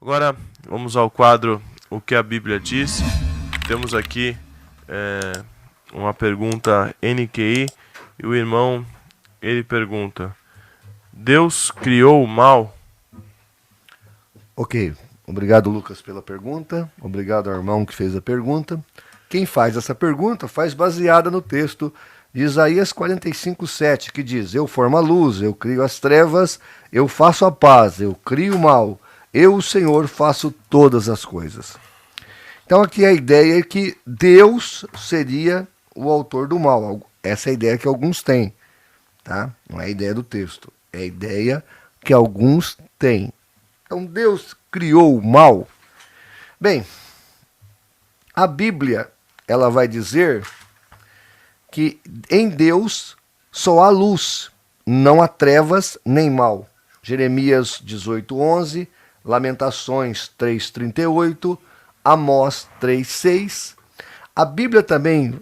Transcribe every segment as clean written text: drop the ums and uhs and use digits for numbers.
Agora vamos ao quadro O que a Bíblia diz. Temos aqui uma pergunta NQI e o irmão ele pergunta: Deus criou o mal? Ok, obrigado Lucas pela pergunta, obrigado ao irmão que fez a pergunta. Quem faz essa pergunta faz baseada no texto de Isaías 45:7, que diz: Eu formo a luz, eu crio as trevas, eu faço a paz, eu crio o mal, eu, o Senhor, faço todas as coisas. Então aqui a ideia é que Deus seria o autor do mal. Essa é a ideia que alguns têm, tá? Não é a ideia do texto, é a ideia que alguns têm. Então Deus criou o mal? Bem, a Bíblia ela vai dizer que em Deus só há luz, não há trevas nem mal. Jeremias 18:11, Lamentações 3:38, Amós 3:6. A Bíblia também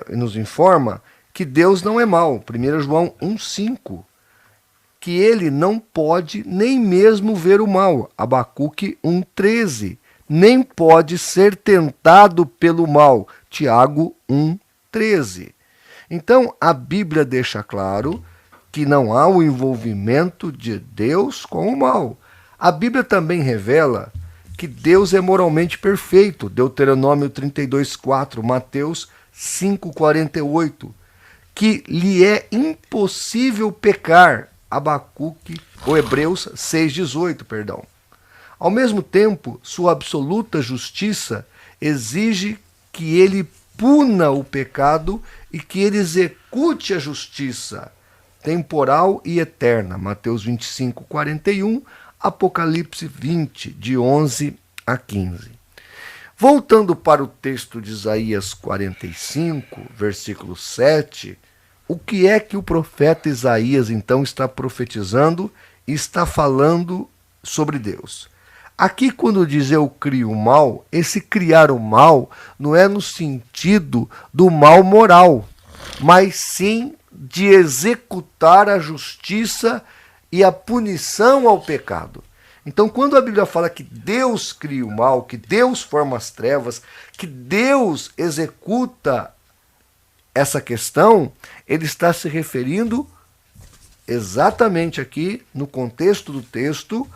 nos informa que Deus não é mau. 1 João 1:5. Que ele não pode nem mesmo ver o mal. Abacuque 1:13. Nem pode ser tentado pelo mal. Tiago 1:13. Então, a Bíblia deixa claro que não há o envolvimento de Deus com o mal. A Bíblia também revela que Deus é moralmente perfeito. Deuteronômio 32:4, Mateus 5:48. Que lhe é impossível pecar. Abacuque, ou Hebreus 6:18, perdão. Ao mesmo tempo, sua absoluta justiça exige que ele puna o pecado e que ele execute a justiça temporal e eterna. Mateus 25:41, Apocalipse 20, de 11 a 15. Voltando para o texto de Isaías 45, versículo 7, o que é que o profeta Isaías então está profetizando e está falando sobre Deus? Aqui, quando diz eu crio o mal, esse criar o mal não é no sentido do mal moral, mas sim de executar a justiça e a punição ao pecado. Então, quando a Bíblia fala que Deus cria o mal, que Deus forma as trevas, que Deus executa essa questão, ele está se referindo exatamente aqui, no contexto do texto,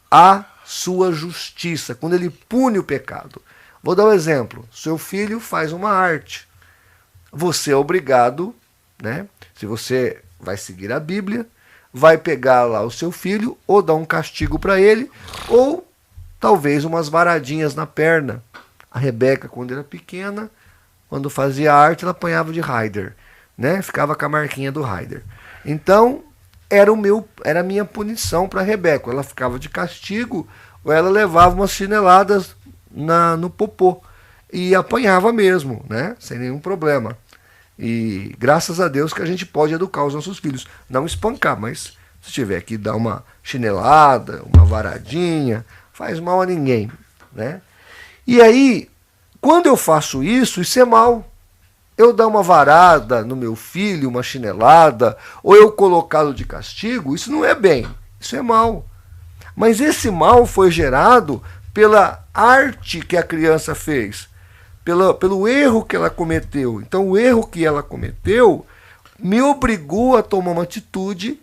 à sua justiça, quando ele pune o pecado. Vou dar um exemplo. Seu filho faz uma arte. Você é obrigado, né? Se você vai seguir a Bíblia, vai pegar lá o seu filho, ou dar um castigo para ele, ou talvez umas varadinhas na perna. A Rebeca, quando era pequena, quando fazia arte, ela apanhava de Raider, né? Ficava com a marquinha do Raider. Então, era a minha punição para a Rebeca. Ela ficava de castigo, ou ela levava umas chineladas no popô. E apanhava mesmo, né? Sem nenhum problema. E graças a Deus que a gente pode educar os nossos filhos. Não espancar, mas se tiver que dar uma chinelada, uma varadinha, faz mal a ninguém, né? E aí, quando eu faço isso é mal. Eu dar uma varada no meu filho, uma chinelada, ou eu colocá-lo de castigo, isso não é bem, isso é mal. Mas esse mal foi gerado pela arte que a criança fez, pelo erro que ela cometeu. Então o erro que ela cometeu me obrigou a tomar uma atitude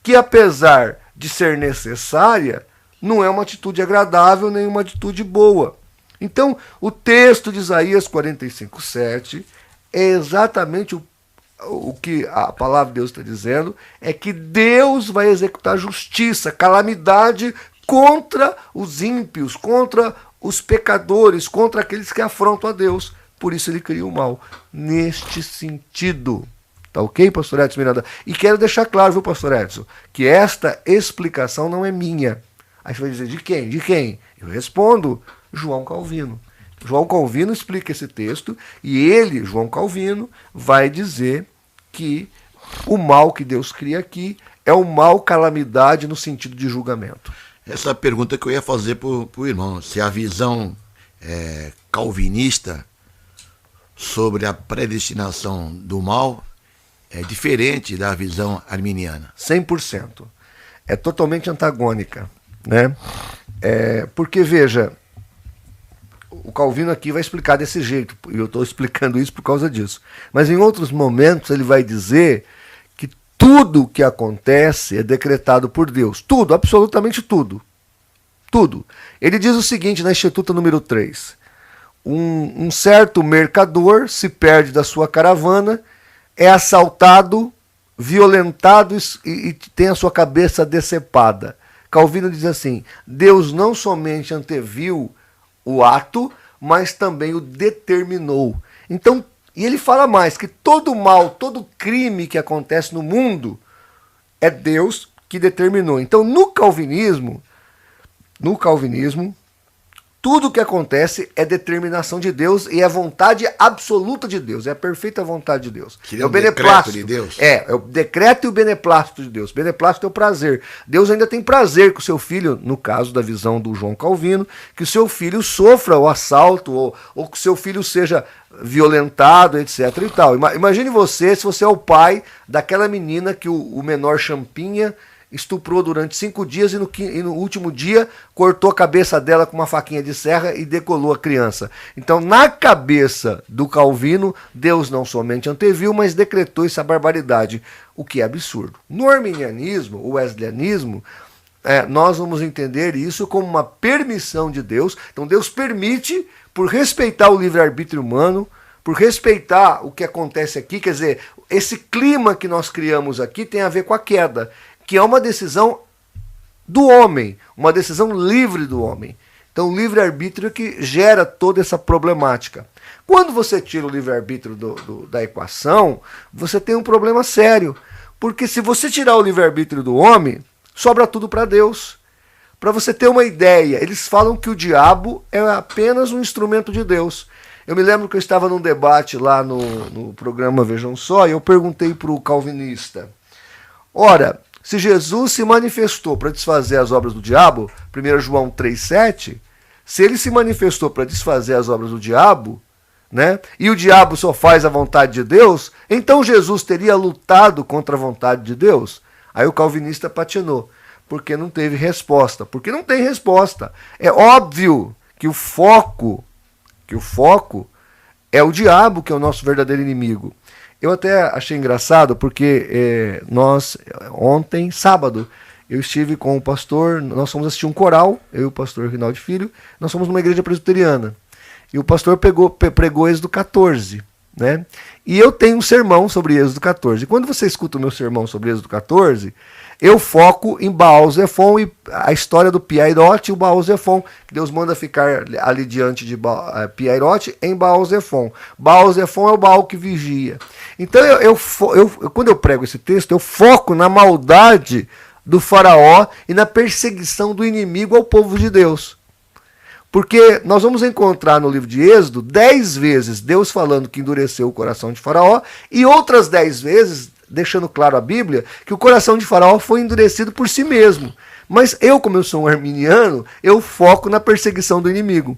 que, apesar de ser necessária, não é uma atitude agradável nem uma atitude boa. Então, o texto de Isaías 45:7 é exatamente o que a palavra de Deus está dizendo, é que Deus vai executar justiça, calamidade contra os ímpios, contra os pecadores, contra aqueles que afrontam a Deus. Por isso ele cria o mal. Neste sentido. Tá ok, pastor Edson Miranda? E quero deixar claro, viu, pastor Edson, que esta explicação não é minha. Aí você vai dizer, de quem? De quem? Eu respondo, João Calvino. João Calvino explica esse texto e ele, João Calvino, vai dizer que o mal que Deus cria aqui é o mal calamidade no sentido de julgamento. Essa é a pergunta que eu ia fazer para o irmão, se a visão calvinista sobre a predestinação do mal é diferente da visão arminiana. 100%. É totalmente antagônica, né? Porque, veja, o Calvino aqui vai explicar desse jeito, e eu estou explicando isso por causa disso. Mas em outros momentos ele vai dizer que tudo que acontece é decretado por Deus. Tudo, absolutamente tudo. Tudo. Ele diz o seguinte na Instituta número 3. Um certo mercador se perde da sua caravana, é assaltado, violentado e tem a sua cabeça decepada. Calvino diz assim: Deus não somente anteviu o ato, mas também o determinou. Então, e ele fala mais, que todo mal, todo crime que acontece no mundo é Deus que determinou. Então, no calvinismo, tudo que acontece é determinação de Deus e é vontade absoluta de Deus, é a perfeita vontade de Deus. É o beneplácito de Deus. É o decreto e o beneplácito de Deus. Beneplácito é o prazer. Deus ainda tem prazer que o seu filho, no caso da visão do João Calvino, que o seu filho sofra o assalto ou que o seu filho seja violentado, etc. e tal. Imagine você, se você é o pai daquela menina que o menor Champinha estuprou durante 5 dias e no último dia cortou a cabeça dela com uma faquinha de serra e decolou a criança. Então, na cabeça do Calvino, Deus não somente anteviu, mas decretou essa barbaridade, o que é absurdo. No arminianismo, o wesleyanismo, nós vamos entender isso como uma permissão de Deus. Então, Deus permite, por respeitar o livre-arbítrio humano, por respeitar o que acontece aqui, quer dizer, esse clima que nós criamos aqui tem a ver com a queda, que é uma decisão do homem, uma decisão livre do homem. Então o livre-arbítrio é que gera toda essa problemática. Quando você tira o livre-arbítrio da equação, você tem um problema sério. Porque se você tirar o livre-arbítrio do homem, sobra tudo para Deus. Para você ter uma ideia, eles falam que o diabo é apenas um instrumento de Deus. Eu me lembro que eu estava num debate lá no programa Vejam Só, e eu perguntei para o calvinista: ora, se Jesus se manifestou para desfazer as obras do diabo, 1 João 3,7, se ele se manifestou para desfazer as obras do diabo, né, e o diabo só faz a vontade de Deus, então Jesus teria lutado contra a vontade de Deus? Aí o calvinista patinou, porque não teve resposta. Porque não tem resposta. É óbvio que o foco é o diabo, que é o nosso verdadeiro inimigo. Eu até achei engraçado porque ontem, sábado, eu estive com o pastor, nós fomos assistir um coral, eu e o pastor Rinaldo Filho, nós fomos numa igreja presbiteriana. E o pastor pregou Êxodo 14, né? E eu tenho um sermão sobre Êxodo 14. E quando você escuta o meu sermão sobre Êxodo 14, eu foco em Baal-Zephon e a história do Piairote e o Baal-Zephon, que Deus manda ficar ali diante de Piairote em Baal-Zephon. Baal-Zephon é o Baal que vigia. Então, quando eu prego esse texto, eu foco na maldade do faraó e na perseguição do inimigo ao povo de Deus. Porque nós vamos encontrar no livro de Êxodo 10 vezes Deus falando que endureceu o coração de faraó e outras 10 vezes deixando claro a Bíblia que o coração de faraó foi endurecido por si mesmo. Mas eu, como eu sou um arminiano, eu foco na perseguição do inimigo.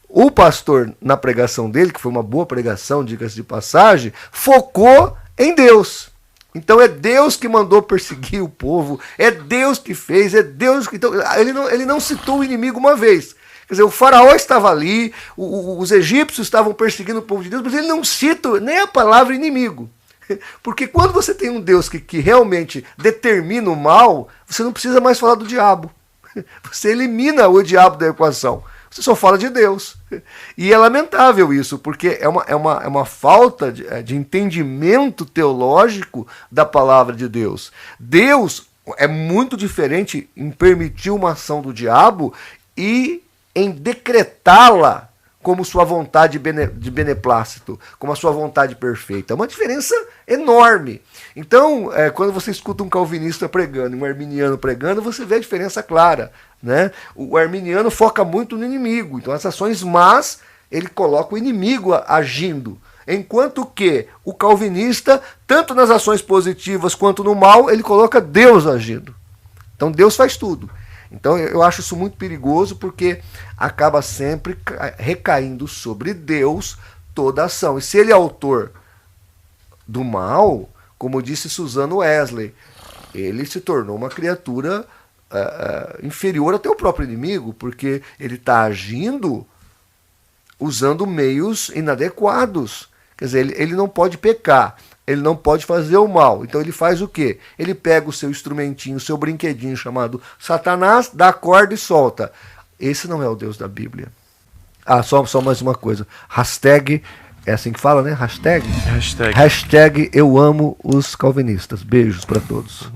O pastor, na pregação dele, que foi uma boa pregação, diga-se de passagem, focou em Deus. Então é Deus que mandou perseguir o povo, é Deus que fez, é Deus que... Então, ele não citou o inimigo uma vez. Quer dizer, o faraó estava ali, os egípcios estavam perseguindo o povo de Deus, mas ele não cita nem a palavra inimigo. Porque quando você tem um Deus que realmente determina o mal, você não precisa mais falar do diabo. Você elimina o diabo da equação. Você só fala de Deus. E é lamentável isso, porque é uma falta de entendimento teológico da palavra de Deus. Deus é muito diferente em permitir uma ação do diabo e em decretá-la como sua vontade de beneplácito, como a sua vontade perfeita. É uma diferença enorme. Então, quando você escuta um calvinista pregando e um arminiano pregando, você vê a diferença clara, né? O arminiano foca muito no inimigo. Então, as ações más, ele coloca o inimigo agindo. Enquanto que o calvinista, tanto nas ações positivas quanto no mal, ele coloca Deus agindo. Então, Deus faz tudo. Então eu acho isso muito perigoso porque acaba sempre recaindo sobre Deus toda a ação. E se ele é autor do mal, como disse Susano Wesley, ele se tornou uma criatura inferior ao teu próprio inimigo, porque ele está agindo usando meios inadequados. Quer dizer, ele não pode pecar, ele não pode fazer o mal. Então ele faz o quê? Ele pega o seu instrumentinho, o seu brinquedinho chamado Satanás, dá a corda e solta. Esse não é o Deus da Bíblia. Só mais uma coisa. Hashtag, é assim que fala, né? Hashtag eu amo os calvinistas. Beijos para todos.